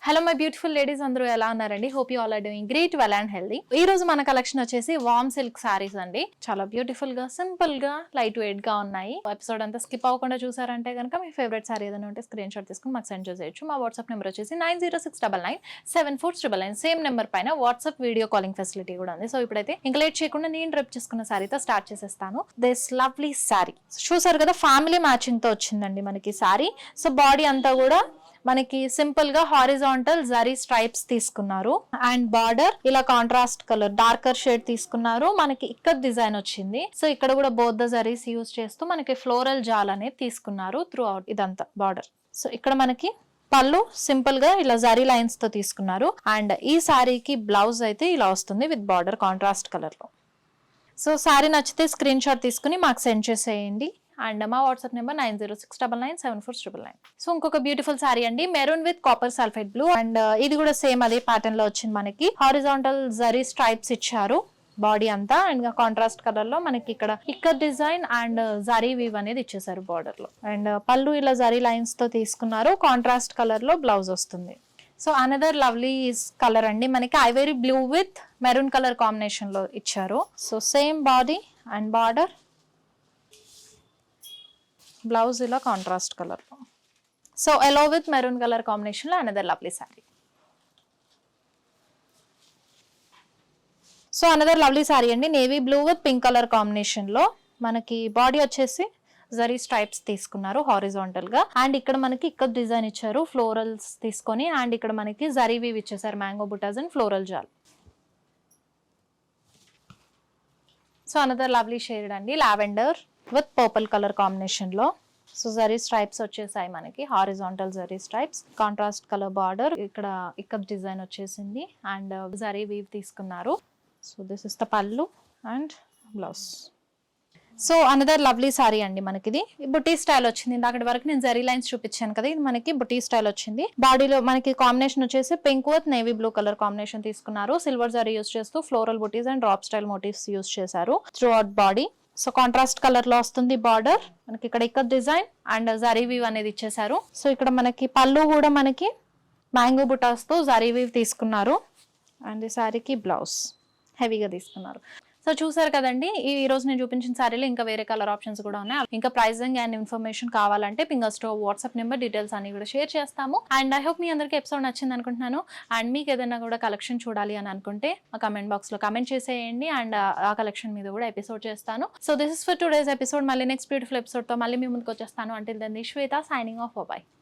Hello my beautiful ladies, అందరూ ఎలా ఉన్నారండి? Hope you all are doing great, well and healthy. ఈ రోజు మన కలెక్షన్ వచ్చేసి వార్మ్ సిల్క్ సారీస్ అండి. చాలా బ్యూటిఫుల్ గా, సింపుల్ గా, లైట్ వెయిట్ గా ఉన్నాయి. ఎపిసోడ్ అంతా స్కిప్ అవ్వకుండా చూసారంటే కనుక మీ ఫేవరెట్ సారీ ఏదైనా ఉంటే స్క్రీన్ షాట్ తీసుకుని మాకు సెండ్ చేసేయచ్చు. మా వాట్సాప్ నెంబర్ వచ్చేసి 9069974999. సేమ్ నెంబర్ పైన వాట్సాప్ వీడియో కాలింగ్ ఫెసిలిటీ కూడా ఉంది. సో ఇప్పుడైతే ఇంకా లేట్ చేయకుండా నేను డ్రెప్ చేసుకున్న సారీతో స్టార్ట్ చేసేస్తాను. దిస్ లవ్లీ సారీ చూసారు కదా, ఫ్యామిలీ మ్యాచింగ్ తో వచ్చిందండి మనకి సారీ. సో బాడీ అంతా కూడా మనకి సింపుల్ గా హారిజాంటల్ జరీ స్ట్రైప్స్ తీసుకున్నారు అండ్ బార్డర్ ఇలా కాంట్రాస్ట్ కలర్ డార్కర్ షేడ్ తీసుకున్నారు. మనకి ఇక్కడ డిజైన్ వచ్చింది. సో ఇక్కడ కూడా బోత్ ద జరీస్ యూజ్ చేస్తూ మనకి ఫ్లోరల్ జాల్ అనేది తీసుకున్నారు త్రూ అవుట్ ఇదంతా బార్డర్. సో ఇక్కడ మనకి పళ్ళు సింపుల్ గా ఇలా జరీ లైన్స్ తో తీసుకున్నారు అండ్ ఈ సారీకి బ్లౌజ్ అయితే ఇలా వస్తుంది విత్ బార్డర్ కాంట్రాస్ట్ కలర్ లో. సో సారీ నచ్చితే స్క్రీన్ షాట్ తీసుకుని మాకు సెండ్ చేసేయండి అండ్ మా వాట్సాప్ నెంబర్ 9069974999. సో ఇంకొక బ్యూటిఫుల్ సారీ అండి, maroon with copper sulphate blue and ఇది కూడా సేమ్ అదే ప్యాటర్న్ లో వచ్చింది. మనకి హారిజాంటల్ జరీ స్ట్రైప్స్ ఇచ్చారు బాడీ అంతా అండ్ కాంట్రాస్ట్ కలర్ లో మనకి ఇక్కడ ikat design and zari weave అనేది ఇచ్చేసారు బార్డర్ లో అండ్ పళ్ళు ఇలా జరీ లైన్స్ తో తీసుకున్నారు. కాంట్రాస్ట్ కలర్ లో బ్లౌజ్ వస్తుంది. సో అనదర్ లవ్లీ కలర్ అండి, మనకి ivory blue with maroon colour combination లో ఇచ్చారు. So same body and border, blouse ఇలా కాంట్రాస్ట్ కలర్ లో. So yellow with maroon colour combination లో another lovely sari. So another lovely sari అండి, navy blue with pink colour combination లో మనకి body వచ్చేసి zari stripes తీసుకున్నారు హారిజాంటల్ గా అండ్ ఇక్కడ మనకి ఇక్కడ డిజైన్ ఇచ్చారు ఫ్లోరల్స్ తీసుకొని అండ్ ఇక్కడ మనకి జరీ వీవ్ ఇచ్చేసారు mango butas and floral jaal. So another lovely shade అండి, lavender with purple colour combination లో. సో జరీ స్ట్రైప్స్ వచ్చేసాయి మనకి horizontal zari stripes, contrast colour border, ఇక్కడ ఇక్కత్ డిజైన్ వచ్చేసింది అండ్ జరీ వీవ్ తీసుకున్నారు. So this is the pallu and blouse. So another lovely sari అండి, మనకి ఇది బుటీ స్టైల్ వచ్చింది. ఇందాక వరకు నేను జరీ లైన్స్ చూపించాను కదా, ఇది మనకి బుటీ స్టైల్ వచ్చింది. బాడీలో మనకి కాంబినేషన్ వచ్చేసి pink with navy blue colour combination తీసుకున్నారు. సిల్వర్ జరీ యూస్ చేస్తూ floral butis and drop style motifs use చేశారు throughout body. So contrast colour లో వస్తుంది బార్డర్, మనకి ఇక్కడ ikat design and zari weave అనేది ఇచ్చేసారు. సో ఇక్కడ మనకి పళ్ళు కూడా మనకి మ్యాంగో బుటాస్ తో జరీ వీవ్ తీసుకున్నారు అండ్ ఈ సారీకి బ్లౌజ్ హెవీగా తీసుకున్నారు. సో చూసారు కదండి, ఈ రోజు నేను చూపించిన సారీలో ఇంకా వేరే కలర్ ఆప్షన్స్ కూడా ఉన్నాయి. ఇంకా ప్రైజింగ్ అండ్ ఇన్ఫర్మేషన్ కావాలంటే పింగర్ స్టోర్ వాట్సాప్ నెంబర్ డీటెయిల్స్ అన్ని కూడా షేర్ చేస్తాము. అండ్ ఐ హోప్ మీ అందరికీ ఎపిసోడ్ నచ్చింది అనుకుంటున్నాను. అండ్ మీకు ఏదైనా కూడా కలెక్షన్ చూడాలి అని అనుకుంటే ఆ కమెంట్ బాక్స్ లో కమెంట్ చేసేయండి అండ్ ఆ కలెక్షన్ మీద కూడా ఎపిసోడ్ చేస్తాను. So this is for today's episode. మళ్ళీ నెక్స్ట్ బ్యూటిఫుల్ ఎపిసోడ్ తో మళ్ళీ మీ ముందుకు వచ్చేస్తాను. Until then Shweta signing off. By.